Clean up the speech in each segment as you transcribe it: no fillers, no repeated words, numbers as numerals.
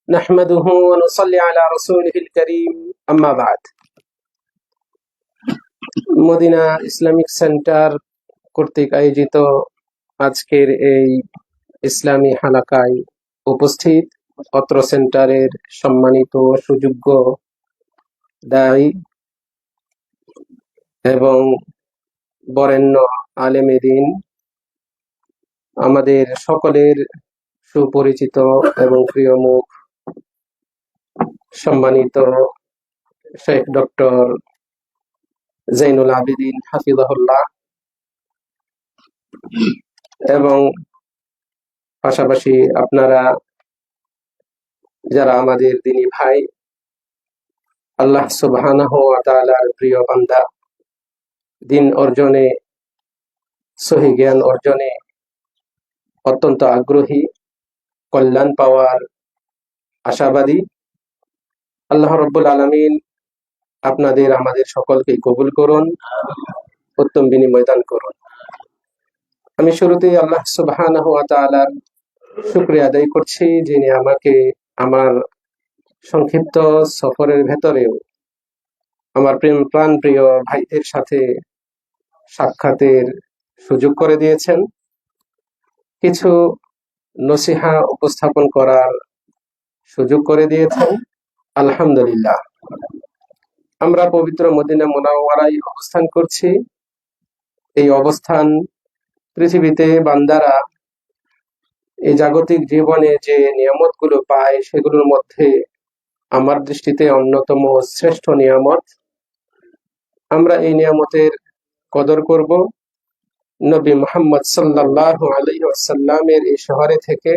نحمده ونصلي على رسوله الكريم أما بعد Medina Islamic centre কর্তৃক আয়োজিত আজকের এই ইসলামী হালাকায় উপস্থিত অত্র সেন্টারের সম্মানিত সুযোগ্য দায়ী এবং বরেণ্য আলেমে দ্বীন, আমাদের সকলের সুপরিচিত এবং প্রিয় মুখ সম্মানিত শেখ ডক্টর জৈনুল আবেদিন হাফিজাহুল্লাহ, এবং পাশাপাশি আপনারা যারা আমাদের দ্বীনী ভাই, আল্লাহ সুবহানাহু ওয়া তাআলার প্রিয় বান্দা, দ্বীন অর্জনে, সহি জ্ঞান অর্জনে অত্যন্ত আগ্রহী, কল্যাণ পাওয়ার আশাবাদী, আল্লাহ রাব্বুল আলামিন আপনাদের আমাদের সকলকে কবুল করুন, উত্তম বিনিময় দান করুন। আমি শুরুতেই আল্লাহ সুবহানাহু ওয়া তাআলার শুকরিয়া আদায় করছি, যিনি আমাকে আমার সংক্ষিপ্ত সফরের ভেতরেও আমার প্রাণ প্রিয় ভাইদের সাথে সাক্ষাতের সুযোগ করে দিয়েছেন, কিছু নসিহা উপস্থাপন করার সুযোগ করে দিয়েছেন। আলহামদুলিল্লাহ। আমরা পবিত্র মদিনা মুনাওয়ারায় অবস্থান করছি। এই অবস্থান পৃথিবীতে বান্দারা এই জাগতিক জীবনে যে নিয়ামতগুলো পায় সেগুলোর মধ্যে আমার দৃষ্টিতে অন্যতম শ্রেষ্ঠ নিয়ামত। আমরা এই নিয়ামতের কদর করব। নবী মুহাম্মদ সাল্লাল্লাহু আলাইহি ওয়াসাল্লামের এই শহরে থেকে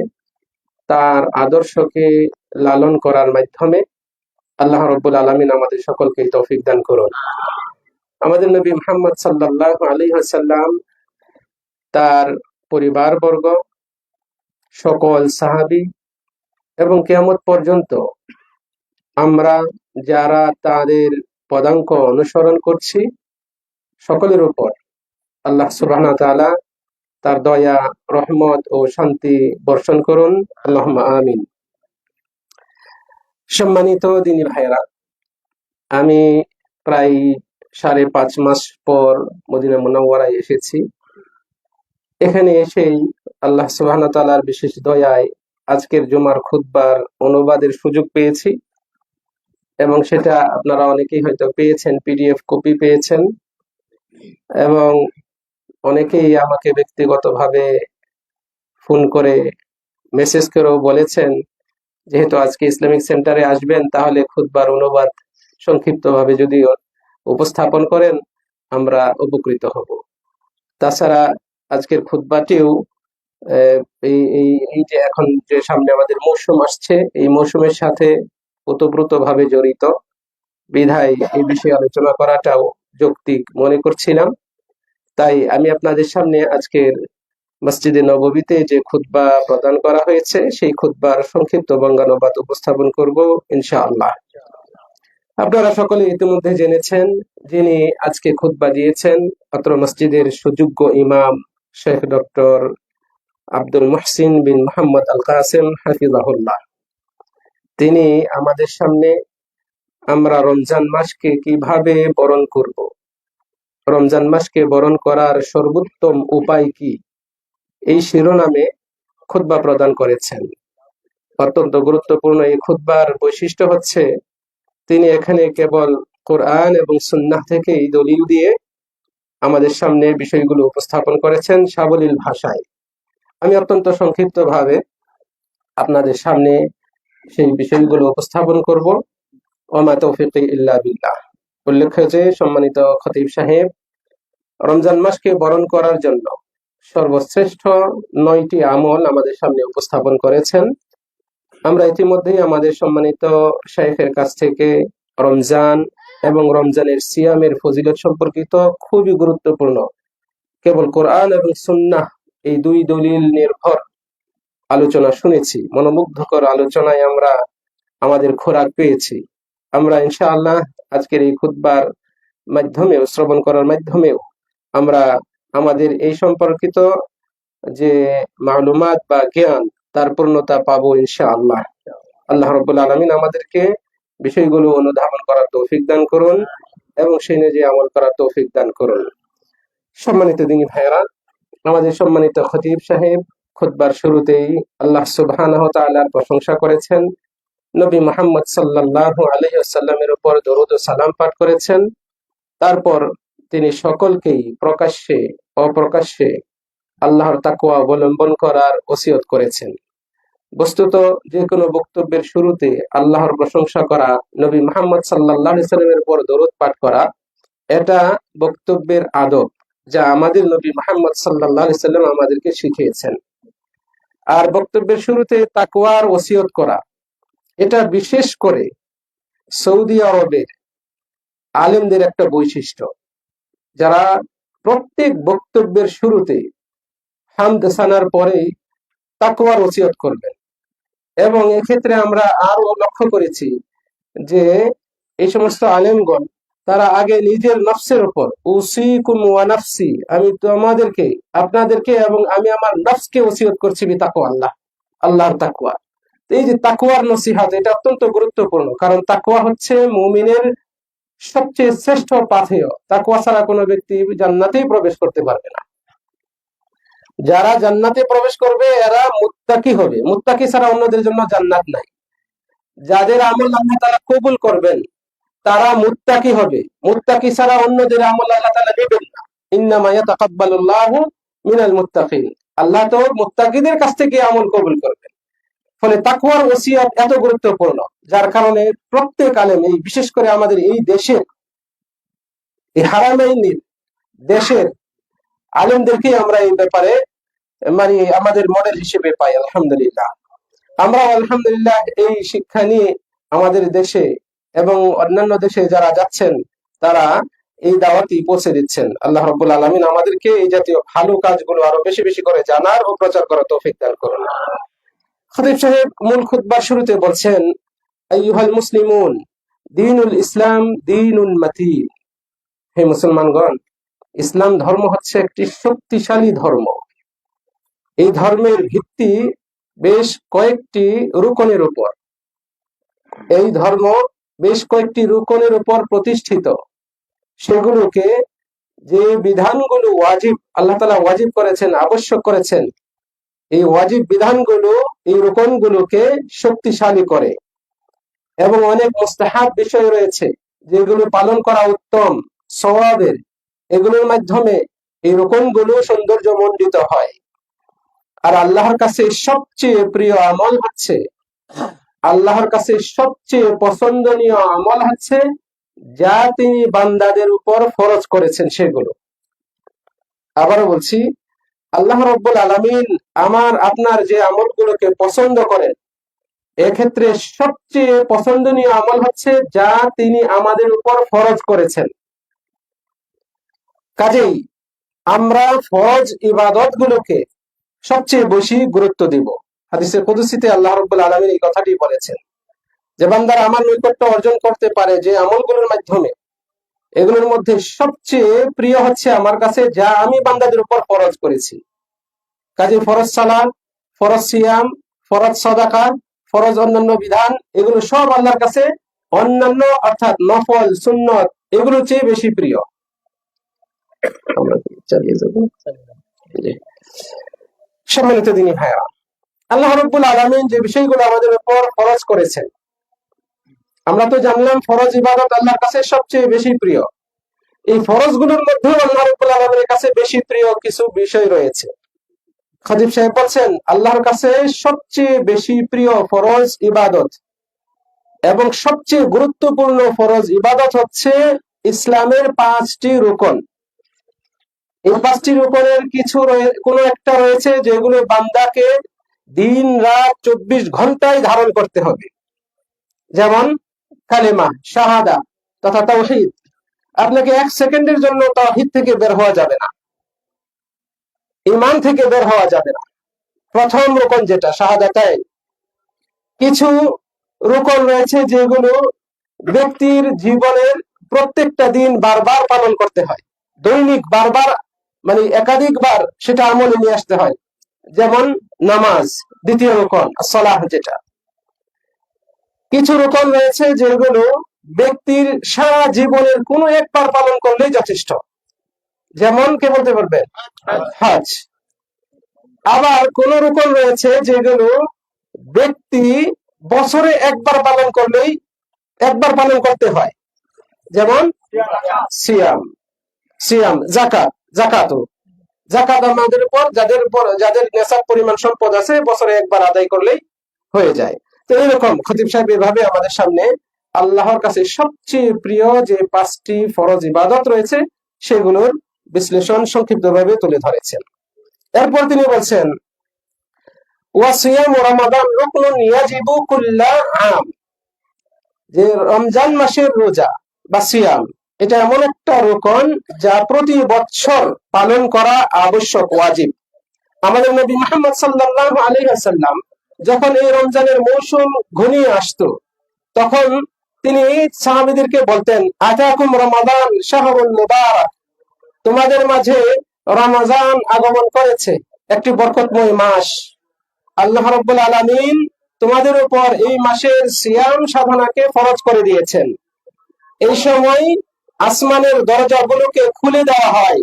তার আদর্শকে লালন করার মাধ্যমে আল্লাহ রাব্বুল আলামিন আমাদের সকলকে তৌফিক দান করুন। আমাদের নবী মুহাম্মদ সাল্লাল্লাহু আলাইহি ওয়াসাল্লাম, তার পরিবারবর্গ, সকল সাহাবী এবং কিয়ামত পর্যন্ত আমরা যারা তাদের পদাঙ্ক অনুসরণ করছি, সকলের উপর আল্লাহ সুবহানাহু ওয়া তাআলা তার দয়া, রহমত ও শান্তি বর্ষণ করুন। আল্লাহুম্মা আমিন। সম্মানিত দ্বীনী ভাইয়েরা, আমি প্রায় 5.5 মাস পর মদিনা মুনাওয়ারায় এসেছি। এখানে এসেই আল্লাহ সুবহানাহু ওয়া তাআলার বিশেষ দয়ায় আজকের জুমার খুতবার অনুবাদের সুযোগ পেয়েছি, এবং সেটা আপনারা অনেকেই হয়তো পেয়েছেন, পিডিএফ কপি পেয়েছেন, এবং অনেকেই আমাকে ব্যক্তিগতভাবে ফোন করে, মেসেজ করেও বলেছেন যেহেতু আজকে ইসলামিক সেন্টারে আসবেন, তাহলে খুতবার অনুবাদ সংক্ষিপ্তভাবে যদি উপস্থাপন করেন আমরা উপকৃত হব। তাছাড়া আজকের খুতবাটিও এই যে এখন যে সামনে আমাদের মৌসুম আসছে, এই মৌসুমের সাথে ওতপ্রোতভাবে জড়িত বিধায় এই বিষয়ে আলোচনা করাটাও যৌক্তিক মনে করছিলাম। তাই আমি আপনাদের সামনে আজকের মসজিদে নববীতে যে খুতবা প্রদান করা হয়েছে সেই খুতবার সংক্ষিপ্ত বঙ্গানুবাদ উপস্থাপন করব ইনশাআল্লাহ। আপনারা সকলে ইতিমধ্যে জেনেছেন, যিনি আজকে খুতবা দিয়েছেন অত্র মসজিদের সুযোগ্য ইমাম শেখ ডক্টর আব্দুল মুহসিন বিন মুহাম্মদ আল কাসেম হাফিজাহুল্লাহ। তিনি আমাদের সামনে আমরা রমজান মাসকে কিভাবে বরণ করব, রমজান মাসকে বরণ করার সর্বোত্তম উপায় কি, এই শিরোনামে খুতবা প্রদান করেছেন। অত্যন্ত গুরুত্বপূর্ণ এই খুতবার বৈশিষ্ট্য হচ্ছে, তিনি এখানে কেবল কোরআন এবং সুন্নাহ থেকে এই দলিল দিয়ে আমাদের সামনে বিষয়গুলো উপস্থাপন করেছেন সাবলীল ভাষায়। আমি অত্যন্ত সংক্ষিপ্তভাবে আপনাদের সামনে সেই বিষয়গুলো উপস্থাপন করব। ওমা তৌফিকি ইল্লা বিল্লাহ। উল্লেখ্য যে সম্মানিত খতিব সাহেব রমজান মাসকে বরণ করার জন্য সর্বশ্রেষ্ঠ 9টি আমল আমাদের সামনে উপস্থাপন করেছেন। আমরা ইতিমধ্যেই আমাদের সম্মানিত শাইখের কাছ থেকে রমজান এবং রমজানের সিয়ামের ফজিলত সম্পর্কিত খুবই গুরুত্বপূর্ণ কেবল কোরআন এবং সুন্নাহ এই দুই দলিল নির্ভর আলোচনা শুনেছি। মনোমুগ্ধকর আলোচনায় আমরা আমাদের খোরাক পেয়েছি। আমরা ইনশাআল্লাহ আজকের এই খুতবার মাধ্যমেও, শ্রবণ করার মাধ্যমেও আমরা আমাদের এই সম্পর্কিত যে মালুমাত বা জ্ঞান তার পূর্ণতা পাবো ইনশাআল্লাহ। আল্লাহ রাব্বুল আলামিন আমাদেরকে বিষয়গুলো অনুধাবন করার তৌফিক দান করুন এবং সেই অনুযায়ী আমল করার তৌফিক দান করুন। সম্মানিত দিনী ভাইয়েরা, আমাদের সম্মানিত খতিব সাহেব খুতবার শুরুতেই আল্লাহ সুবহানাহু ওয়া তাআলার প্রশংসা করেছেন, নবী মুহাম্মদ সাল্লাল্লাহু আলাইহি ওয়াসাল্লামের উপর দরুদ ও সালাম পাঠ করেছেন। তারপর তিনি সকলকেই প্রকাশ্যে অপ্রকাশ্যে আল্লাহর তাকওয়া অবলম্বন করার ওসিয়ত করেছেন। বস্তুত যে কোনো বক্তব্যের শুরুতে আল্লাহর প্রশংসা করা, নবী মুহাম্মদ সাল্লাল্লাহু আলাইহি সাল্লামের উপর দরুদ পাঠ করা, এটা বক্তব্যের আদব, যা আমাদের নবী মুহাম্মদ সাল্লাল্লাহু আলাইহি সাল্লাম আমাদেরকে শিখিয়েছেন। আর বক্তব্যের শুরুতে তাকওয়ার ওসিয়ত করা, এটা বিশেষ করে সৌদি আরবের আলেমদের একটা বৈশিষ্ট্য, যারা প্রত্যেক বক্তব্যের শুরুতে হামদ সানার পরেই তাকওয়ার ওসিয়ত করবেন। এবং এক্ষেত্রে আমরা আরো লক্ষ্য করেছি যে এই সমস্ত আলেমগণ তারা আগে নিজের নফসের উপর উসিকুম ওয়া নাফসি, আমি তোমাদেরকে, আপনাদেরকে এবং আমি আমার নফসকে ওসিয়ত করছি বিতাকওয়া আল্লাহ, আল্লাহর তাকওয়া। এই যে তাকওয়ার নসিহত, এটা অত্যন্ত গুরুত্বপূর্ণ, কারণ তাকওয়া হচ্ছে মুমিনের সবচেয়ে শ্রেষ্ঠ পাথেয়। তাকওয়া ছাড়া কোনো ব্যক্তি জান্নাতেই প্রবেশ করতে পারবে না। যারা জান্নাতে প্রবেশ করবে এরা মুত্তাকি হবে, মুত্তাকি ছাড়া অন্যদের জন্য জান্নাত নাই। যাদের আমল আল্লাহ তাআলা কবুল করবেন তারা মুত্তাকি হবে, মুত্তাকি ছাড়া অন্যদের আমল আল্লাহ তাআলা নেবেন না। ইন্নামা ইয়াতাকাব্বালুল্লাহু মিনাল মুত্তাকিন, আল্লাহ তো মুত্তাকিদের কাছ থেকে আমল কবুল করবেন। ফলে তাকওয়ার ওসিয়ত এত গুরুত্বপূর্ণ, যার কারণে প্রত্যেক আলেম, এই বিশেষ করে আমাদের এই দেশের, এই হারামাইনের দেশের আলেমদেরকে আমরা এই ব্যাপারে মানে আমাদের মডেল হিসেবে পাই। আলহামদুলিল্লাহ, আমরা আলহামদুলিল্লাহ এই শিক্ষা নিয়ে আমাদের দেশে এবং অন্যান্য দেশে যারা যাচ্ছেন তারা এই দাওয়াতই পৌঁছে দিচ্ছেন। আল্লাহ রাব্বুল আলামিন আমাদেরকে এই জাতীয় ভালো কাজগুলো আরো বেশি বেশি করে জানার ও প্রচার করার তৌফিক দান করুন। খতিব সাহেব মূল খুতবার শুরুতে বলছেন, আইয়ুহাল মুসলিমুন, দীনুল ইসলাম দীনুন মাতিন। হে মুসলমানগণ, ইসলাম ধর্ম হচ্ছে একটি শক্তিশালী ধর্ম। এই ধর্মের ভিত্তি বেশ কয়েকটি রুকনের উপর, এই ধর্ম বেশ কয়েকটি রুকনের উপর প্রতিষ্ঠিত। সেগুলোকে, যে বিধানগুলো ওয়াজিব, আল্লাহ তাআলা ওয়াজিব করেছেন, আবশ্যক করেছেন, এই ওয়াজিব বিধানগুলো এই রুকনগুলোকে শক্তিশালী করে। এবং অনেক মুস্তাহাব বিষয় রয়েছে যেগুলো পালন করা উত্তম, সওয়াবের, এগুলোর মাধ্যমে এই রুকনগুলো সৌন্দর্যমণ্ডিত হয়। আর আল্লাহর কাছে সবচেয়ে প্রিয় আমল হচ্ছে, আল্লাহর কাছে সবচেয়ে পছন্দনীয় আমল হচ্ছে যা তিনি বান্দাদের উপর ফরজ করেছেন সেগুলো। আবারও বলছি, আল্লাহ রাব্বুল আলামিন আমার আপনার যে আমলগুলোকে পছন্দ করেন, এক্ষেত্রে সবচেয়ে পছন্দনীয় আমল হচ্ছে যা তিনি আমাদের উপর ফরজ করেছেন। কাজেই আমরা ফরজ ইবাদত গুলোকে সবচেয়ে বেশি গুরুত্ব দিব। হাদিসে কুদসিতে আল্লাহ রাব্বুল আলামিন এই কথাটি বলেছেন যে বান্দারা আমার নৈকট্য অর্জন করতে পারে যে আমলগুলোর মাধ্যমে, এগুলোর মধ্যে সবচেয়ে প্রিয় হচ্ছে আমার কাছে যা আমি বান্দাদের উপর ফরজ করেছি। কাজে ফরজ সালাত, ফরজ সিয়াম, ফরজ সাদাকা, ফরজ অন্যান্য বিধান, এগুলো সব আল্লাহর কাছে অন্যান্য অর্থাৎ নফল, সুন্নত, এগুলোর চেয়ে বেশি প্রিয়। আমরা চালিয়ে যাব। সম্মানিত দিনী ভাইরা, আল্লাহ রাব্বুল আলামিন যে বিষয়গুলো আমাদের উপর ফরজ করেছেন, আমরা তো জানলাম ফরজ ইবাদত আল্লাহর কাছে সবচেয়ে বেশি প্রিয়। এই ফরজগুলোর মধ্যেও আল্লাহ রাব্বুল আলামিনের কাছে বেশি প্রিয় কিছু বিষয় রয়েছে। খতিব সাহেব বলছেন, আল্লাহর কাছে সবচেয়ে বেশি প্রিয় ফরজ ইবাদত এবং সবচেয়ে গুরুত্বপূর্ণ ফরজ ইবাদত হচ্ছে ইসলামের 5টি রুকন। এই 5টি রুকনের কোনো একটা রয়েছে যেগুলো বান্দাকে দিন রাত 24 ঘন্টায় ধারণ করতে হবে, যেমন কালেমা, শাহাদা তথা তাওহীদ। আপনাকে 1 সেকেন্ডের জন্য তাওহীদ থেকে বের হওয়া যাবে না, ঈমান থেকে বের হওয়া যাবে না। প্রথম রুকন যেটা শাহাদাতাইন। কিছু রুকন রয়েছে যেগুলো ব্যক্তির জীবনের প্রত্যেকটা দিন বারবার পালন করতে হয়, দৈনিক বারবার, মানে একাধিকবার সেটা আমলে নিয়ে আসতে হয়। যেমন নামাজ, দ্বিতীয় রুকন, সালাহ যেটা। কিছু রোকন রয়েছে যেগুলো ব্যক্তির সারা জীবনের কোনো একবার পালন করলেই যথেষ্ট। যেমন কে বলতে পারবেন? হজ। আবার কোন রোকন রয়েছে যেগুলো ব্যক্তি বছরে একবার পালন করলেই একবার পালন করতে হয়। যেমন সিয়াম, জাকাত। জাকাত আমাদের উপর যাদের নেশাব পরিমাণ সম্পদ আছে বছরে একবার আদায় করলেই হয়ে যায়। তো এরকম খতিব সাহেব এভাবে আমাদের সামনে আল্লাহর কাছে সবচেয়ে প্রিয় যে 5টি ফরজ ইবাদত রয়েছে সেগুলোর বিশ্লেষণ সংক্ষিপ্তভাবে তুলে ধরেছেন। এরপর তিনি বলছেন ওয়াসিয়াম রমাদান রুকনুন ইয়াজিবু কুল্লা আম, যে রমজান মাসের রোজা বা সিয়াম এটা এমন একটা রোকন যা প্রতি বছর পালন করা আবশ্যক, ওয়াজিব। আমাদের নবী মুহাম্মদ সাল্লাল্লাহু আলাইহি ওয়াসাল্লাম যখন এই রমজানের মৌসুম ঘনিয়ে আসতো তখন তিনি সাহাবীদেরকে বলতেন আতাকুম রমাদান শাহরুল মুবারাক, তোমাদের মাঝে রমজান আগমন করেছে, একটি বরকতময় মাস। আল্লাহ রাব্বুল আলামিন তোমাদের উপর এই মাসের সিয়াম সাধনাকে ফরজ করে দিয়েছেন। এই সময় আসমানের দরজাগুলোকে খুলে দেওয়া হয়,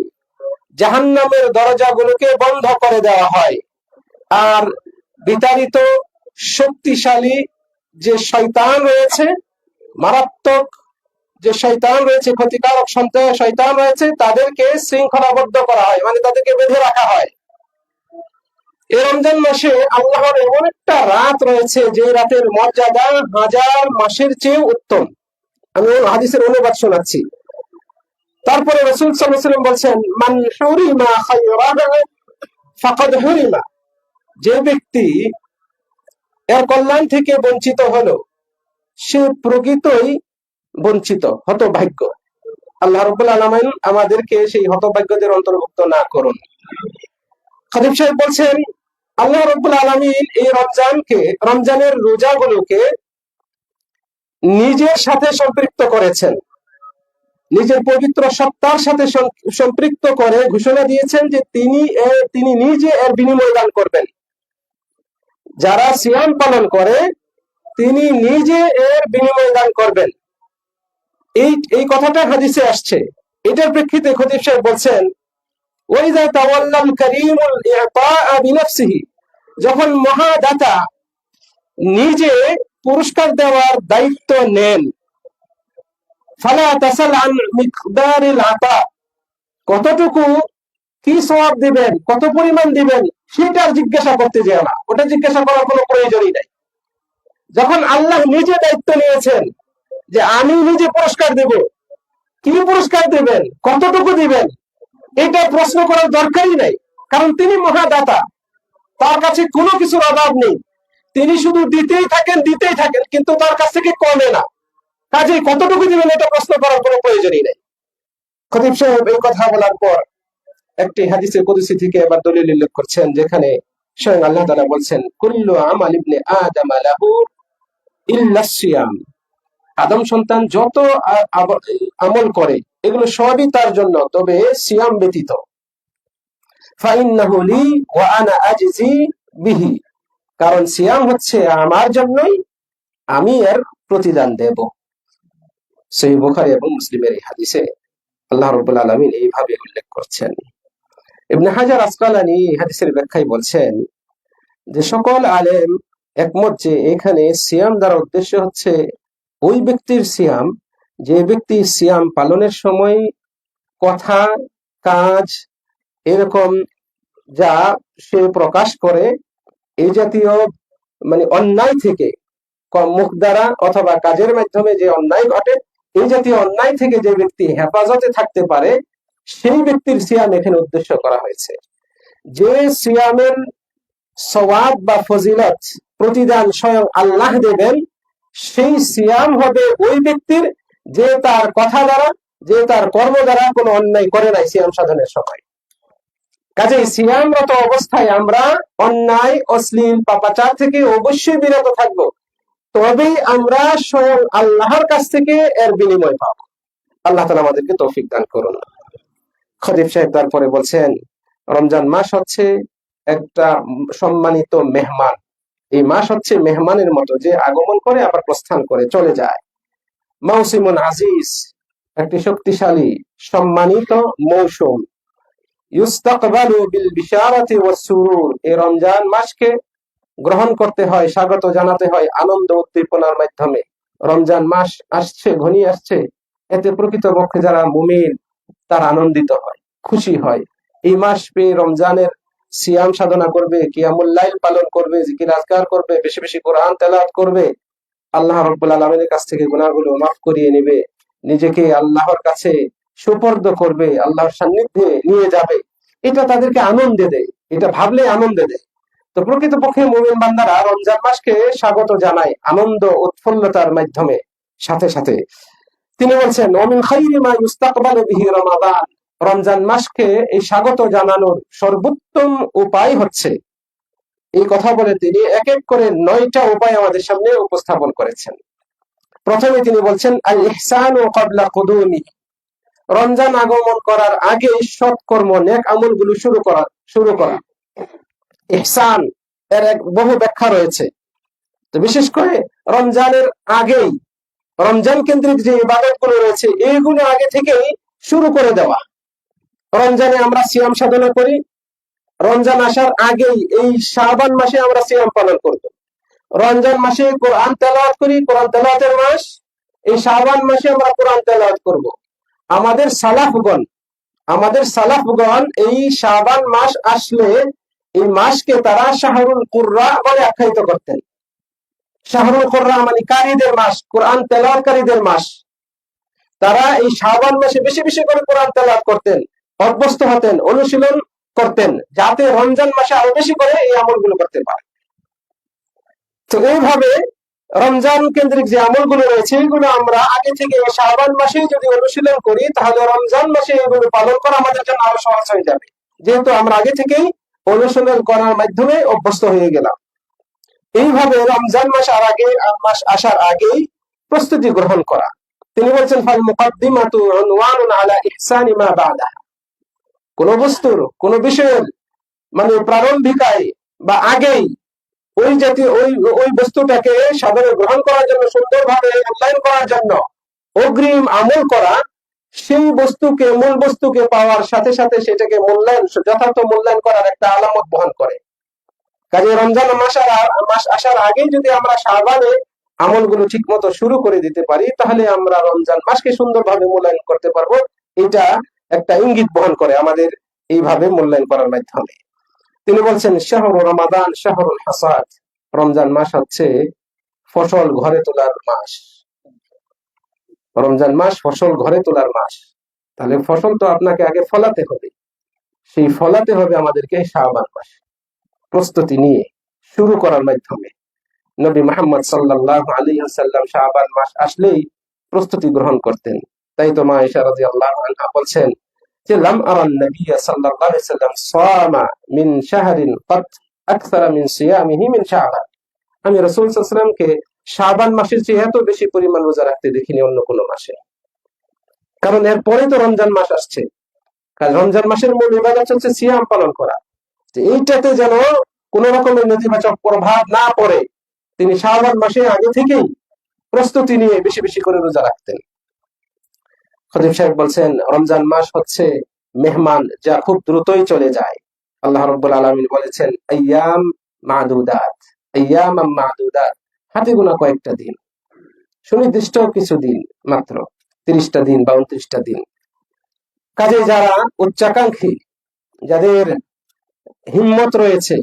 জাহান্নামের দরজাগুলোকে বন্ধ করে দেওয়া হয়, আর বিতাড়িত শক্তিশালী যে শয়তান রয়েছে, মারাত্মক যে শয়তান রয়েছে, ক্ষতিকারক শয়তান রয়েছে, তাদেরকে শৃঙ্খলাবদ্ধ করা হয়, মানে তাদেরকে বেঁধে রাখা হয়। এই রমজান মাসে আল্লাহর এমন একটা রাত রয়েছে যে রাতের মর্যাদা হাজার মাসের চেয়ে উত্তম। আমি হাদিসের অনুবাদ শোনাচ্ছি। তারপরে রাসূল সাল্লাল্লাহু আলাইহি ওয়াসাল্লাম বলছেন মান হুরিমা খায়রাহু ফাকাদ হুরিমা, যে ব্যক্তি এর কল্যাণ থেকে বঞ্চিত হলো সে প্রকৃতই বঞ্চিত, হতভাগ্য। আল্লাহ রাব্বুল আলামিন আমাদেরকে সেই হতভাগ্যদের অন্তর্ভুক্ত না করুন। খতিব সাহেব বলছেন আল্লাহ রাব্বুল আলামিন এই রমজানের রোজাগুলোকে নিজের সাথে সম্পৃক্ত করেছেন, নিজের পবিত্র সত্তার সাথে সম্পৃক্ত করে ঘোষণা দিয়েছেন যে তিনি নিজে এর বিনিময় দান করবেন। যারা সিয়াম পালন করে তিনি নিজে এর বিনিময় দান করবেন। এই কথাটা হাদিসে আসছে। এটার প্রেক্ষিতে খতিব সাহেব বলছেন ওয়াইযা তাওয়াল্লাল কারীমুল ইআতা বিনাফসিহি, যখন মহাদাতা নিজে পুরস্কার দেওয়ার দায়িত্ব নেন, ফালা তাসাল আন মিকদারিল আতা, কতটুকু কি সওয়াব দিবেন, কত পরিমাণ দিবেন সেটা জিজ্ঞাসা করতে যেও না, ওটা জিজ্ঞাসা করার কোনো প্রয়োজনই নাই। যখন আল্লাহ নিজে দায়িত্ব নিয়েছেন যে আমি নিজে পুরস্কার দেব, কি পুরস্কার দিবেন, কতটুকু দিবেন, এটা প্রশ্ন করার দরকারই নাই, কারণ তিনি মহাদাতা, তার কাছে কোনো কিছুর অভাব নেই। তিনি শুধু দিতেই থাকেন, কিন্তু তার কাছ থেকে কমে না। কাজেই কতটুকু দিবেন এটা প্রশ্ন করার কোনো প্রয়োজনই নেই। খতিব সাহেব এই কথা বলার পর একটি হাদিসে কুদসি থেকে এবার দলিল উল্লেখ করছেন, যেখানে স্বয়ং আল্লাহ তাআলা বলছেন কুল্লু আমাল ইবনে আদম লাহু ইল্লা সিয়াম, আদম সন্তান যত আমল করে এগুলো সবই তার জন্য, তবে সিয়াম ব্যতীত। ফাইন্নাহু লি ওয়া আনা আজজি বিহি, কারণ সিয়াম হচ্ছে আমার জন্যই, আমি এর প্রতিদান দেব। সহিহ বুখারী এবং মুসলিমের এই হাদিসে আল্লাহ রাব্বুল আলামিন এইভাবে উল্লেখ করছেন। ইবনে হাজার আসকালানী এই হাদিসের ব্যাখ্যায় বলছেন যে সকল আলেম একমত যে এখানে সিয়াম দ্বারা উদ্দেশ্য হচ্ছে ওই ব্যক্তির সিয়াম যে ব্যক্তি সিয়াম পালনের সময় কথা, কাজ এরকম যা সে প্রকাশ করে এই জাতীয় মানে অন্যায় থেকে, মুখ দ্বারা অথবা কাজের মাধ্যমে যে অন্যায় ঘটে এই জাতীয় অন্যায় থেকে যে ব্যক্তি হেফাজতে থাকতে পারে সেই ব্যক্তির সিয়াম এখানে উদ্দেশ্য করা হয়েছে। যে সিয়ামের সওয়াব বা ফজিলত প্রতিদান স্বয়ং আল্লাহ দেবেন, সেই সিয়াম হবে ওই ব্যক্তির যে তার কথা দ্বারা, যে তার কর্ম দ্বারা কোনো অন্যায় করে নাই সিয়াম সাধনের সময়। কাজেই সিয়ামরত অবস্থায় আমরা অন্যায়, অশ্লীল, পাপাচার থেকে অবশ্যই বিরত থাকবো, তবেই আমরা স্বয়ং আল্লাহর কাছ থেকে এর বিনিময় পাবো। আল্লাহ তাআলা আমাদেরকে তৌফিক দান করুন। খতিব সাহেব তারপরে বলছেন রমজান মাস হচ্ছে একটা সম্মানিত মেহমান, এই মাস হচ্ছে মেহমানের মতো, যে আগমন করে আবার প্রস্থান করে চলে যায়। মৌসিমুন আজিজ, একটি শক্তিশালী সম্মানিত মৌসুম। ইউস্তাকবালু বিল বিশারাতি ওয়াস সুরুর, এই রমজান মাসকে গ্রহণ করতে হয়, স্বাগত জানাতে হয় আনন্দ উদ্দীপনার মাধ্যমে। রমজান মাস আসছে, ঘনিয়ে আসছে, এতে প্রকৃতপক্ষে যারা মুমিন তারা আনন্দিত হয়, খুশি হয়। এই মাস পেয়ে রমজানের সিয়াম সাধনা করবে, কিয়ামুল লাইল পালন করবে, জিকির আজকার করবে, বেশি বেশি কোরআন তেলাওয়াত করবে, আল্লাহ রাব্বুল আলামিনের কাছ থেকে গুনাহগুলো মাফ করিয়ে নেবে, নিজেকে আল্লাহর কাছে সুপর্দ করবে, আল্লাহর সান্নিধ্যে নিয়ে যাবে। এটা তাদেরকে আনন্দে দেয়, এটা ভাবলে আনন্দে দেয়। তো প্রকৃতপক্ষে মুমিন বান্দারা রমজান মাসকে স্বাগত জানায় আনন্দ উৎফুল্লতার মাধ্যমে, সাথে সাথে। তিনি বলছেন ওমিন খাইরি মা ইউস্তাকবালু বিহি রমাদান, রমজান মাসকে এই স্বাগত জানানোর সর্বোত্তম উপায় হচ্ছে, এই কথা বলে তিনি এক এক করে 9টা উপায় আমাদের সামনে উপস্থাপন করেছেন। প্রথমে তিনি বলছেন আল ইহসানু ক্বাবলা কুদুমি, রমজান আগমন করার আগে সৎকর্ম নেক আমলগুলো শুরু করা। ইহসান এর এক বহু ব্যাখ্যা রয়েছে। তো বিশেষ করে রমজানের আগেই রমজান কেন্দ্রিক যে ইবাদতগুলো রয়েছে এইগুলো আগে থেকেই শুরু করে দেওয়া। রমজানে আমরা সিয়াম সাধনা করি, রমজান আসার আগেই এই শাবান মাসে আমরা সিয়াম পালন করব। রমজান মাসে কোরআন তেলাওয়াত করি, কোরআন তেলাওয়াতের মাস, এই শাবান মাসে আমরা কোরআন তেলাওয়াত করব। আমাদের সালাফগণ এই শাবান মাস আসলে এই মাসকে তারা শাহরুল কুররা বলে আখ্যায়িত করতেন। শাহরুল কুররা মানে কারীদের মাস, কোরআন তেলাওয়াতকারীদের মাস। তারা এই শাবান মাসে বেশি বেশি করে কোরআন তেলাওয়াত করতেন, অভ্যস্ত হতেন, অনুশীলন করতেন, যাতে রমজান মাসে আরো বেশি করে এই আমলগুলো করতে পারে। তো এইভাবে রমজান কেন্দ্রিক যে আমলগুলো রয়েছে এগুলো আমরা আগে থেকে শাবান মাসে যদি অনুশীলন করি, তাহলে রমজান মাসে এগুলো পালন করা আমাদের জন্য আরো সহজ হয়ে যাবে, যেহেতু আমরা আগে থেকেই অনুশীলন করার মাধ্যমে অভ্যস্ত হয়ে গেলাম। এইভাবে রমজান মাস আসার আগেই প্রস্তুতি গ্রহণ করা। তিনি বলছেন ফাল মুকাদ্দিমাতু উনওয়ানুন আলা ইহসানি মা বা'দাহা, কোন বস্তুর কোন বিষয়ের মানে প্রারম্ভিকায় বা আগেই ওই জাতীয় ওই বস্তুটাকে সাদরে গ্রহণ করার জন্য, সুন্দরভাবে মূল্যায়ন করার জন্য অগ্রিম আমল করা, সেই বস্তুকে মূল বস্তুকে পাওয়ার সাথে সাথে সেটাকে যথার্থ মূল্যায়ন করার একটা আলামত বহন করে। কাজে রমজান মাস আসার আগেই যদি আমরা শাবানে আমলগুলো ঠিক মতো শুরু করে দিতে পারি, তাহলে আমরা রমজান মাসকে সুন্দরভাবে মূল্যায়ন করতে পারবো। এটা একটা ইঙ্গিত বহন করে আমাদের এইভাবে মূল্যায়ন করার মাধ্যমে। তিনি বলছেন শাহরু রমাদান শাহরুল হাসাদ, রমজান মাস হচ্ছে ফসল ঘরে তোলার মাস। রমজান মাস ফসল ঘরে তোলার মাস। তাহলে ফসল তো আপনাকে আগে ফলাতে হবে, সেই ফলাতে হবে আমাদেরকে শাবান মাস প্রস্তুতি নিয়ে শুরু করার মাধ্যমে। নবী মুহাম্মদ সাল্লাল্লাহু আলাইহি ওয়াসাল্লাম শাবান মাস আসলেই প্রস্তুতি গ্রহণ করতেন। তাই তো মা আয়েশা রাদিয়াল্লাহু আনহা বলছেন যে লাম আরান নবী সাল্লাল্লাহু আলাইহি ওয়াসাল্লাম সামা মিন শাহরিন কত আকসারা মিন সিয়ামিহি মিন শাবান, আমি রাসূল সাল্লাল্লাহু আলাইহি ওয়াসাল্লামকে শাবান মাসের চেয়ে এত বেশি পরিমাণ রোজা রাখতে দেখিনি অন্য কোনো মাসে। কারণ এরপরে তো রমজান মাস আসছে, কারণ রমজান মাসের মূল ইবাদত হচ্ছে সিয়াম পালন করা। এইটাতে যেন কোন রকমের নেতিবাচক প্রভাব না পড়ে, তিনি শাবান মাসে আগে থেকেই প্রস্তুতি নিয়ে বেশি বেশি করে রোজা রাখতেন। খতিব সাহেব বলছেন রমজান মাস হচ্ছে মেহমান, যা খুব দ্রুতই চলে যায়। আল্লাহ রাব্বুল আলামিন বলেছেন আইয়াম মাদুদাত, আইয়ামাম মাদুদাত, হাতে গোনা কয়েকটা দিন, সুনির্দিষ্ট কিছু দিন মাত্র, 30টা দিন বা 29টা দিন। কাজে যারা উচ্চাকাঙ্ক্ষী, যাদের হিম্মত রয়েছে,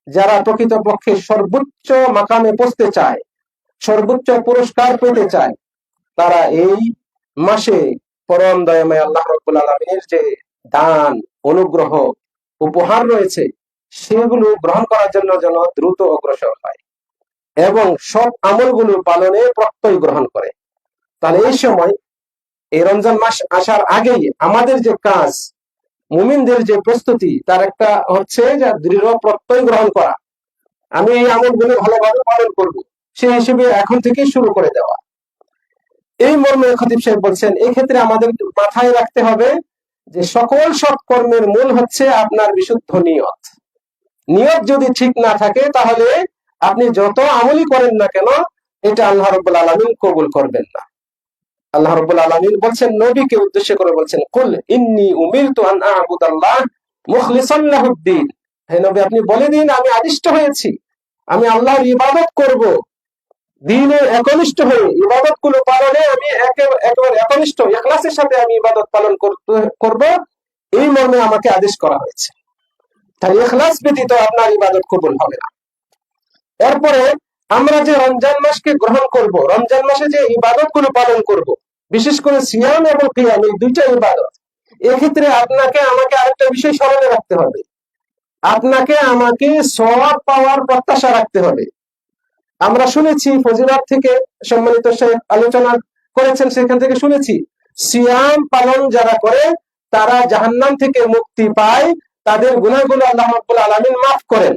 যারা প্রকৃতপক্ষে সর্বোচ্চ মাকামে পৌঁছতে চায়, সর্বোচ্চ পুরস্কার পেতে চায়, তারা এই মাসে পরম দয়াময় আল্লাহ রাব্বুল আলামিনের যে দান, অনুগ্রহ, উপহার রয়েছে সেগুলো গ্রহণ করার জন্য যেন দ্রুত অগ্রসর হয় এবং সব আমলগুলো পালনে প্রত্যয় গ্রহণ করে। তাহলে এই সময় এই রমজান মাস আসার আগেই আমাদের যে কাজ, মুমিনদের যে প্রস্তুতি, তার একটা হচ্ছে যে দৃঢ় প্রত্যয় গ্রহণ করা, আমি এই আমলগুলো ভালোভাবে পালন করব, সেই হিসেবে এখন থেকে শুরু করে দেওয়া। এই মর্মে খতিব সাহেব বলছেন এই ক্ষেত্রে আমাদের মাথায় রাখতে হবে যে সকল সৎকর্মের মূল হচ্ছে আপনার বিশুদ্ধ নিয়ত। নিয়ত যদি ঠিক না থাকে তাহলে আপনি যত আমলই করেন না কেন, এটা আল্লাহ রাব্বুল আলামিন কবুল করবেন না। আল্লাহ রাব্বুল আলামিন বলছেন, নবীকে উদ্দেশ্য করে বলছেন, কুল ইন্নী উমিরতু আন আ'বুদাল্লাহ মুখলিসান লাহুদ্দিন। হে নবী, আপনি বলে দিন, আমি আদিষ্ট হয়েছি আমি আল্লাহর ইবাদত করব, দ্বীনের একনিষ্ঠ হয়ে ইবাদত গুলো পালনে আমি একেবারে একনিষ্ঠ ইখলাসের সাথে আমি ইবাদত পালন করব, এই মর্মে আমাকে আদেশ করা হয়েছে। তাই ইখলাস ব্যতীত আপনার ইবাদত কবুল হবে না। এরপরে আমরা যে রমজান মাসকে গ্রহণ করব, রমজান মাসে যে ইবাদত গুলো পালন করব, বিশেষ করে সিয়াম এবং কিয়াম, এই দুইটা ইবাদত, এক্ষেত্রে আপনাকে আমাকে আরেকটা বিষয় স্মরণে রাখতে হবে। আপনাকে আমাকে সওয়াব পাওয়ার প্রত্যাশা রাখতে হবে। আমরা শুনেছি ফজিলত থেকে সম্মানিত শেখ আলোচনা করেছেন, সেখান থেকে শুনেছি সিয়াম পালন যারা করে তারা জাহান্নাম থেকে মুক্তি পায়, তাদের গুনাহগুলো আল্লাহ রাব্বুল আলামিন মাফ করেন।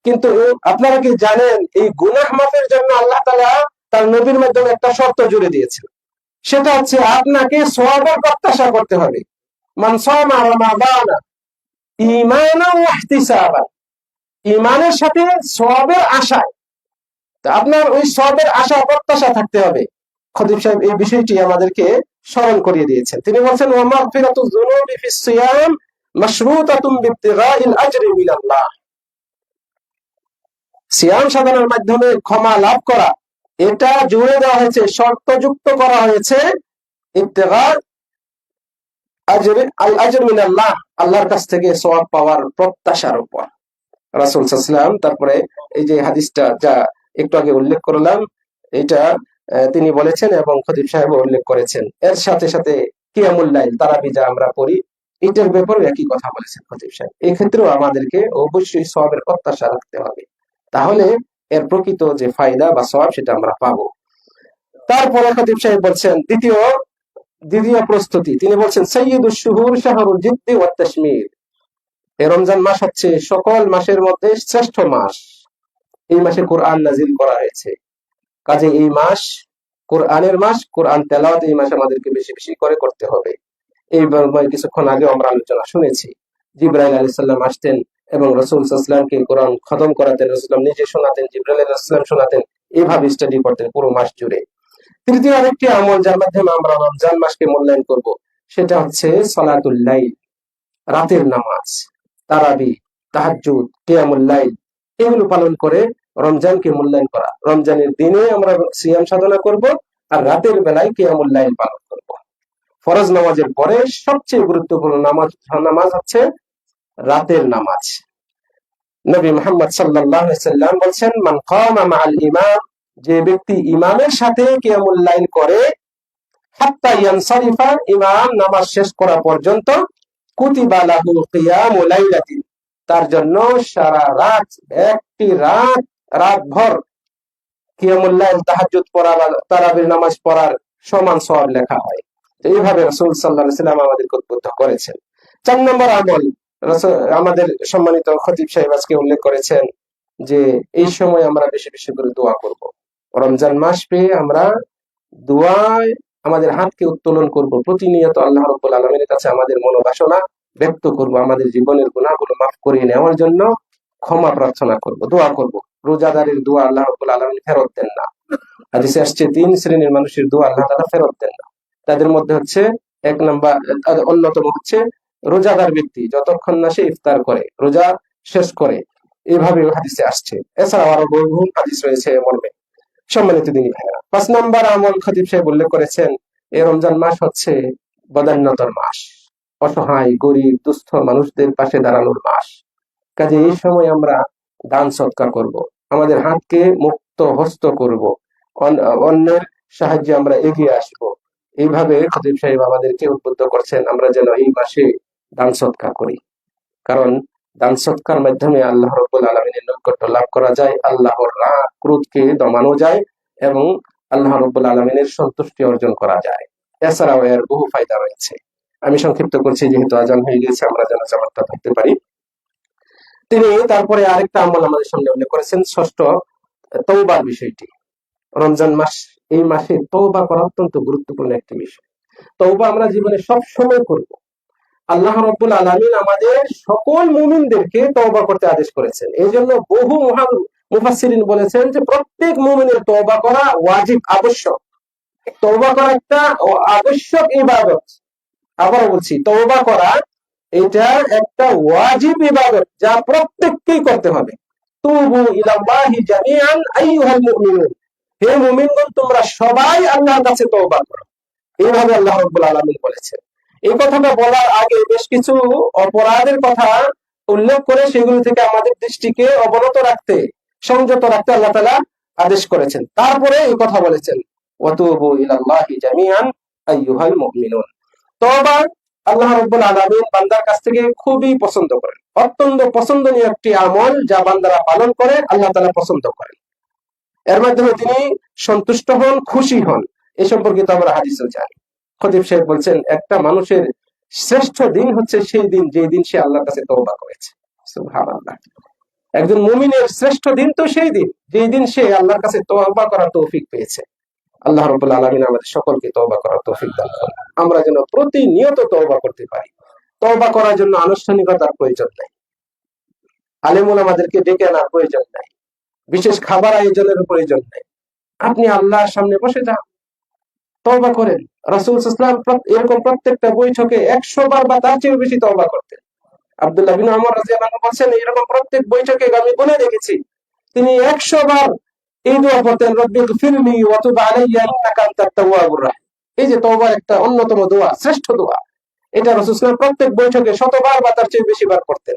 কিন্তু আপনারা কি জানেন, এই গুনাহ মাফের জন্য আল্লাহ তাআলা তার নবীর মাধ্যমে একটা শর্ত জুড়ে দিয়েছেন। সেটা হচ্ছে আপনাকে সওয়াবের প্রত্যাশা করতে হবে। মান সামা রমাদানা ঈমানান ওয়া ইহতিসাবান, ঈমানের সাথে সওয়াবের আশায়। তা আপনার ওই সওয়াবের আশা প্রত্যাশা থাকতে হবে। খতিব সাহেব এই বিষয়টি আমাদেরকে স্মরণ করিয়ে দিয়েছেন। তিনি বলছেন, ওয়া মাগফিরাতু যুনুবি ফিস সিয়াম মাশরুতাতুন বিবতিগাইল আজরি মিনাল্লাহ। সিয়াম সাধনার মাধ্যমে ক্ষমা লাভ করা, এটা জুড়ে দেওয়া হয়েছে, শর্তযুক্ত করা হয়েছে ইবতিগা আল আজর মিনাল্লাহ, আল্লাহর কাছ থেকে সওয়াব পাওয়ার প্রত্যাশার উপর। রাসূল সাল্লাল্লাহু আলাইহি ওয়াসাল্লাম তারপরে এই যে হাদিসটা যা একটু আগে উল্লেখ করলাম, এটা তিনি বলেছেন এবং খতিব সাহেব উল্লেখ করেছেন। এর সাথে সাথে কিয়ামুল লাইল, তারাবি যা আমরা পড়ি, এটার ব্যাপারে একই কথা বলেছেন খতিব সাহেব। এই ক্ষেত্রেও আমাদেরকে অবশ্যই সওয়াবের প্রত্যাশা রাখতে হবে, তাহলে এর প্রকৃত যে ফায়দা বা সওয়াব সেটা আমরা পাবো। তারপরে খতিব সাহেব বলছেন দ্বিতীয় প্রস্তুতি, তিনি বলছেন সাইয়্যিদুশ শুহুর শাহরুল জিদ্দি ওয়াত তাশমির। এই রমজান মাস হচ্ছে সকল মাসের মধ্যে শ্রেষ্ঠ মাস। এই মাসে কোরআন নাজিল করা হয়েছে, কাজে এই মাস কোরআনের মাস, কোরআন তেলাওয়াত এই মাসে আমাদেরকে বেশি বেশি করে করতে হবে। এই কিছুক্ষণ আগে আমরা আলোচনা শুনেছি, জিবরাইল আলাইহিস সালাম আসতেন এবং রাসূল সাল্লাল্লাহু আলাইহি ওয়াসাল্লামকে কোরআন খতম করাতেন, রাসূল নিজে শোনাতেন, জিবরাইল আলাইহিস সালাম শোনাতেন, এইভাবে স্টাডি করতেন পুরো মাস জুড়ে। তৃতীয় আরেকটি আমল যার মাধ্যমে আমরা রমজান মাসকে মূল্যায়ন করব, সেটা হচ্ছে সালাতুল লাইল, রাতের নামাজ, তারাবি, তাহাজ্জুদ, কিয়ামুল লাইল, এগুলো পালন করে রমজানকে মূল্যায়ন করা। রমজানের দিনে আমরা সিয়াম সাধনা করব আর রাতের বেলায় কিয়ামুল লাইল পালন করব। ফরজ নামাজের পরে সবচেয়ে গুরুত্বপূর্ণ নামাজ হচ্ছে রাতের নামাজ। নবী মুহাম্মদ সাল্লাল্লাহু আলাইহি ওয়াসাল্লাম বলেন, মান কামা মাআল ইমাম, যে ব্যক্তি ইমামের সাথে কিয়ামুল লাইল করে, হাত্তা ইয়ানসারিফা, ইমাম নামাজ শেষ করা পর্যন্ত, কুতিবা লাহু কিয়ামু লাইলাতিন, তার জন্য সারা রাত, একটি রাতভর কিয়ামুল লাইল, তাহাজ্জুদ পড়া বা তারাবির নামাজ পড়ার সমান সওয়াব লেখা হয়। তো এইভাবে রাসূল সাল্লাল্লাহু আলাইহি ওয়াসাল্লাম আমাদেরকে উদ্বুদ্ধ করেছেন। 4 নম্বর আমল আমাদের সম্মানিত খতিব সাহেব আজকে উল্লেখ করেছেন যে এই সময় আমরা বেশি বেশি করে দোয়া করব। রমজান মাস পেয়ে আমরা দোয়ায় আমাদের হাতকে উত্তোলন করব, প্রতিনিয়ত আল্লাহ রাব্বুল আলামিনের কাছে আমাদের মনোবাসনা ব্যক্ত করব, আমাদের জীবনের গুনাহগুলো মাফ করিয়ে নেওয়ার জন্য ক্ষমা প্রার্থনা করব, দোয়া করব। রোজাদারের দোয়া আল্লাহ রাব্বুল আলামিন ফেরত দেন না। হাদিসে আসছে 3 শ্রেণীর মানুষের দোয়া আল্লাহ তাআলা ফেরত দেন না। তাদের মধ্যে হচ্ছে অন্যতম হচ্ছে রোজাদার ব্যক্তি, যতক্ষণ না সে ইফতার করে, রোজা শেষ করে, এইভাবে হাদিসে আসছে। এছাড়াও আরো বহু হাদিস রয়েছে মর্মে। সম্মানিত দিনী ভাইরা, 5 নম্বর আমল খতিব সাহেব উল্লেখ করেছেন, এই রমজান মাস হচ্ছে বদান্যতার মাস, অসহায়, গরিব, দুস্থ মানুষদের পাশে দাঁড়ানোর মাস। কাজে এই সময় আমরা দান সদকা করব, আমাদের হাতকে মুক্ত হস্ত করব, অন্যের সাহায্যে আমরা এগিয়ে আসব। এইভাবে খতিব সাহেব আমাদেরকে উদ্বুদ্ধ করছেন আমরা যেন এই মাসে দান সদকা করি, কারণ দান সদকার মাধ্যমে আল্লাহ রাব্বুল আলামিনের নৈকট্য লাভ করা যায়, আল্লাহর রাগ ক্রোধকে দমানো যায় এবং আল্লাহ রাব্বুল আলামিনের সন্তুষ্টি অর্জন করা যায়। এছাড়াও এর বহু ফায়দা রয়েছে। আমি সংক্ষিপ্ত করছি যেহেতু আজান হয়ে গেছে, আমরা যেন জামাতটা ধরতে পারি। তিনি তারপরে আরেকটা আমল আমাদের সামনে উল্লেখ করেছেন, ষষ্ঠ, তওবার বিষয়টি। রমজান মাস, এই মাসে তওবা করা অত্যন্ত গুরুত্বপূর্ণ একটি বিষয়। তওবা আমরা জীবনে সব সময় করব। আল্লাহ রাব্বুল আলামিন আমাদের সকল মুমিনদেরকে তওবা করতে আদেশ করেছেন। এই জন্য বহু মুফাসসিরিন বলেছেন যে প্রত্যেক মুমিনের তওবা করা ওয়াজিব, আবশ্যক। তওবা করা একটা আবশ্যক ইবাদত। আবার বলছি, তওবা করা এটা একটা ওয়াজিব ইবাদত, যা প্রত্যেককেই করতে হবে। তুবু ইলাল্লাহি জামিআন আইয়ুহাল মুমিনুন, হে মুমিনগণ তোমরা সবাই আল্লাহর কাছে তওবা করো, এইভাবে আল্লাহ রাব্বুল আলামিন বলেছেন। এই কথাটা বলার আগে বেশ কিছু অপরাধের কথা উল্লেখ করে সেগুলো থেকে আমাদের দৃষ্টিকে অবনত রাখতে, সংযত রাখতে আল্লাহ তাআলা আদেশ করেছেন। তারপরে এই কথা বলেছেন, ওয়াতুবু ইলাল্লাহি জামিআন আইয়ুহাল মুমিনুন। তওবা আল্লাহ রাব্বুল আলামিন বান্দার কাছ থেকে খুবই পছন্দ করেন, অত্যন্ত পছন্দনীয় একটি আমল, যা বান্দারা পালন করে আল্লাহ তাআলা পছন্দ করেন। এর মাধ্যমে তিনি সন্তুষ্ট হন, খুশি হন। এ সম্পর্কিত আমরা হাদিসে জানি। খতিব সাহেব বলছেন, একটা মানুষের শ্রেষ্ঠ দিন হচ্ছে সেই দিন যে দিন সে আল্লাহর কাছে তওবা করেছে। সুবহানাল্লাহ। একজন মুমিনের শ্রেষ্ঠ দিন তো সেই দিন যেই দিন সে আল্লাহর কাছে তওবা করার তৌফিক পেয়েছে। আল্লাহ রাব্বুল আলামিন আমাদের সকলকে তওবা করার তৌফিক দান করুন। আমরা যেন প্রতিনিয়ত তওবা করতে পারি। তওবা করার জন্য আনুষ্ঠানিকতার প্রয়োজন নাই, আলেম ওলামাদেরকে ডেকে আনার প্রয়োজন নাই, বিশেষ খাবার আয়োজনের প্রয়োজন নাই। আপনি আল্লাহর সামনে বসে যান, তওবা করেন। রাসূল সাল্লাল্লাহু আলাইহি ওয়াসাল্লাম এরকম প্রত্যেকটা বৈঠকে 100 বার বা তার চেয়েও বেশি তওবা করতেন। আব্দুল্লাহ বিন ওমর রাদিয়াল্লাহু আনহু বলেন, এরকম প্রত্যেক বৈঠকে আমি বলে দেখেছি তিনি 100 বার এই দোয়া পড়তেন, রব্বিগফিরলি ওয়া তুব আলাইয়া ইন্নাকা আনতাত তাওয়াবুর রাহিম। এই যে তওবার একটা অন্যতম দোয়া, শ্রেষ্ঠ দোয়া, এটা রাসূল সাল্লাল্লাহু আলাইহি ওয়াসাল্লাম প্রত্যেক বৈঠকে 100 বার বা তার চেয়ে বেশি বার পড়তেন।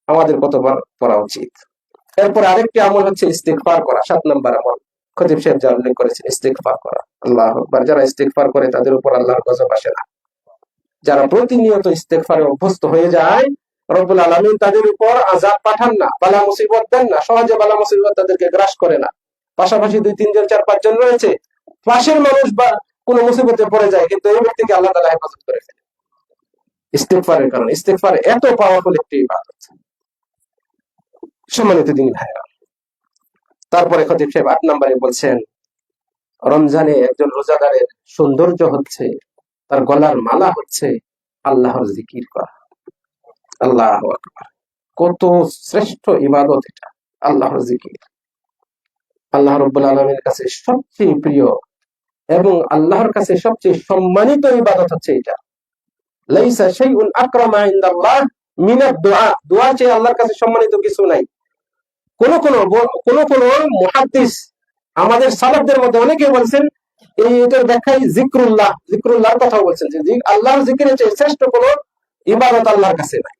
আমাদের কতবার পড়া উচিত? এরপর আরেকটি আমল হচ্ছে ইস্তিগফার করা, 7 নম্বর আমল। খতিব সাহেব যা উল্লেখ করেছেন, ইস্তিগফার করা। আল্লাহু আকবার। যারা ইস্তিগফার করে তাদের উপর আল্লাহর গজব আসে না। যারা প্রতিনিয়ত ইস্তিগফারে অভ্যস্ত হয়ে যায়, রব্বুল আলামিন তাদের উপর আযাব পাঠান না, বালা মুসিবত দেন না, সহজে বালা মুসিবত তাদেরকে গ্রাস করে না। পাশাপাশি 2 3 জন 4 5 জন রয়েছে, পাশের মানুষ বা কোন মুসিবতে পড়ে যায়, কিন্তু এই ব্যক্তিকে আল্লাহ তাআলা হেফাজত করে ফেলে ইস্তিগফারের কারণে। ইস্তিগফার এত পাওয়ারফুল একটি ইবাদত। সম্মানিত দিনী ভাইরা, তারপরে খতিব সাহেব 8 নম্বরে বলছেন, রমজানে একজন রোজাদারের সৌন্দর্য হচ্ছে, তার গলার মালা হচ্ছে আল্লাহর জিকির করা। আল্লাহু আকবার। কত শ্রেষ্ঠ ইবাদত এটা, আল্লাহর জিকির। আল্লাহ রাব্বুল আলামিনের কাছে সবচেয়ে প্রিয় এবং আল্লাহর কাছে সবচেয়ে সম্মানিত ইবাদত হচ্ছে এটা। লাইসা শাইউন আকরামা ইনদাল্লাহ মিনাদ দুআ। দোয়া চেয়ে আল্লাহর কাছে সম্মানিত কিছু নাই। কোন কোন মুহাদ্দিস, আমাদের সালাফদের মধ্যে অনেকে বলছেন, এটার ব্যাখ্যায় জিক্রুল্লাহর কথা বলছেন, যে আল্লাহর জিকিরের চেয়ে শ্রেষ্ঠ কোন ইবাদত আল্লাহর কাছে নাই।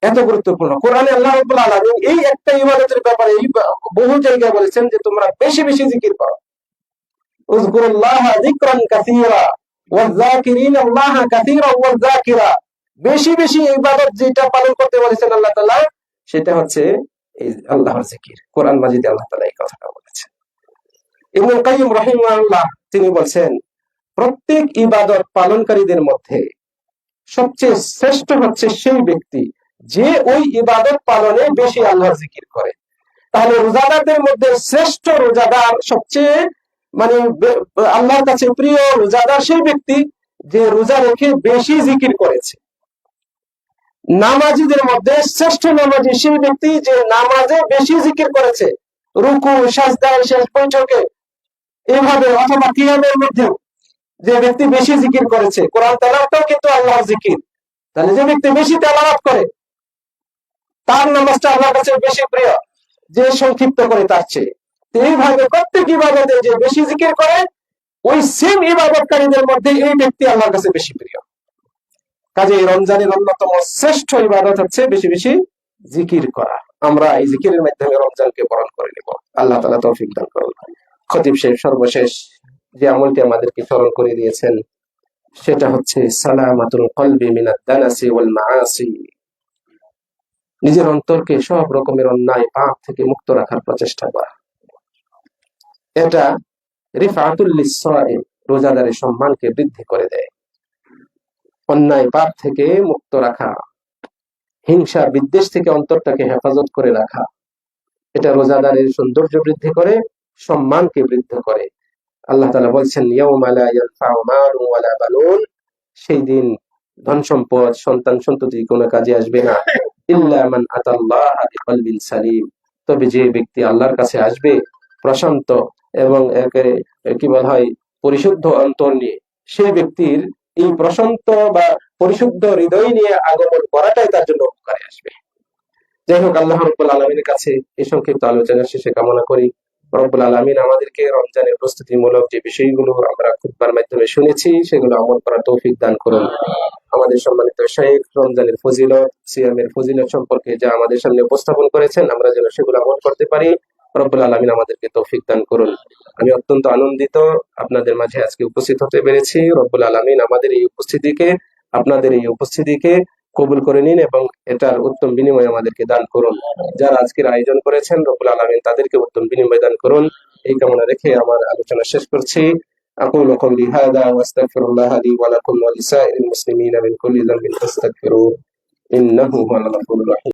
এত গুরুত্বপূর্ণ। কোরআনে আল্লাহ রাব্বুল আলামিন এই একটা ইবাদতের ব্যাপারে বহু জায়গায় বলেছেন যে তোমরা বেশি বেশি জিকির করো। উযকুরুল্লাহা যিকরান কাসীরা ওয়ায-যাকিরিনা আল্লাহা কাসীরান ওয়ায-যাকিরা। বেশি বেশি ইবাদত যেটা পালন করতে বলেছেন আল্লাহ তাআলা, সেটা হচ্ছে এই আল্লাহর জিকির। কোরআন মাজিদে আল্লাহ তাআলা এই কথাটা বলেছেন। ইবনুল কাইয়্যিম রাহিমাহুল্লাহ তিনি বলেন, প্রত্যেক ইবাদত পালনকারীদের মধ্যে সবচেয়ে শ্রেষ্ঠ হচ্ছে সেই ব্যক্তি যে ওই ইবাদত পালনে বেশি আল্লাহর জিকির করে। তাহলে রোজাদারদের মধ্যে শ্রেষ্ঠ রোজাদার, সবচেয়ে আল্লাহর কাছে প্রিয় রোজাদার সেই ব্যক্তি যে রোজা রেখে বেশি জিকির করেছে। নামাজীদের মধ্যে শ্রেষ্ঠ নামাজি সেই ব্যক্তি যে নামাজে বেশি জিকির করেছে, রুকু সাজদার শেষ বৈঠকে এইভাবে, অথবা কিয়ামের মধ্যে যে ব্যক্তি বেশি জিকির করেছে। কোরআন তেলাওয়াতও কিন্তু আল্লাহর জিকির। তাহলে যে ব্যক্তি বেশি তেলাওয়াত করে তার নামাজটা আল্লাহর কাছে বেশি প্রিয়, যে সংক্ষিপ্ত করে তার চেয়ে। এইভাবে প্রত্যেক ইবাদতে যে বেশি জিকির করে, ওই সেম ইবাদতকারীদের মধ্যে এই ব্যক্তি আল্লাহর কাছে বেশি প্রিয়। কাজে রমজানের অন্যতম শ্রেষ্ঠ ইবাদত হচ্ছে বেশি বেশি জিকির করা। আমরা এই জিকিরের মাধ্যমে রমজানকে বরণ করে নেব। আল্লাহ তাআলা তৌফিক দান করুন। খতিব সাহেব সর্বশেষ যে আমলটি আমাদেরকে স্মরণ করে দিয়েছেন, সেটা হচ্ছে সালামাতুল কলবি মিনাদ দানাসি ওয়াল মাআসি। নিজের অন্তরকে সব রকমের অন্যায় পাপ থেকে মুক্ত রাখার প্রচেষ্টা করা। এটা রিফাতুল লিসসাইম, রোজাদারের সম্মানকে বৃদ্ধি করে দেয়। অন্যায় পাপ থেকে মুক্ত রাখা, হিংসা বিদ্বেষ থেকে অন্তরটাকে হেফাজত করে রাখা, এটা রোজাদারের সৌন্দর্য বৃদ্ধি করে, সম্মানকে বৃদ্ধি করে। আল্লাহ তাআলা বলছেন, ইয়াউমা লা ইয়ানফাউ মালুন ওয়ালা বানুন, সেই দিন ধন সম্পদ সন্তান সন্ততি কোনো কাজে আসবে না, ইল্লা মান আতাল্লাহা বিকলবিন সালিম, তবে যে ব্যক্তি আল্লাহর কাছে আসবে প্রশান্ত এবং একেবারে কি বলা হয় পরিশুদ্ধ অন্তর নিয়ে, সেই ব্যক্তির এই প্রশান্ত বা পরিশুদ্ধ হৃদয় নিয়ে আগমন করাটাই তার জন্য উপকারে আসবে। যাই হোক, আল্লাহ রব্বুল আলমিনের কাছে এই সংক্ষিপ্ত আলোচনা শেষে কামনা করি রব্বুল আলমিন আমাদেরকে রমজানের প্রস্তুতিমূলক যে বিষয়গুলো আমরা খুতবার মাধ্যমে শুনেছি সেগুলো আমল করার তৌফিক দান করুন। আমাদের সম্মানিত শাইখ রমজানের ফজিলত, সিয়ামের ফজিলত সম্পর্কে যা আমাদের সামনে উপস্থাপন করেছেন, আমরা যেন সেগুলো আমল করতে পারি। রব্বুল আলমিন আমাদেরকে তৌফিক দান করুন। আমি অত্যন্ত আনন্দিত আপনাদের মাঝে আজকে উপস্থিত হতে পেরেছি। রব্বুল আলমিন আমাদের এই উপস্থিতিকে, আপনাদের এই উপস্থিতিকে কবুল করে নিন এবং এটার উত্তম বিনিময় আমাদেরকে দান করুন। যারা আজকের আয়োজন করেছেন রব্বুল আলমিন তাদেরকে উত্তম বিনিময় দান করুন। এই কামনা রেখে আমার আলোচনা শেষ করছি। أقول قولي هذا وأستغفر الله لي ولكم ولسائر المسلمين من كل ذنب فاستغفروه إنه هو الغفور الرحيم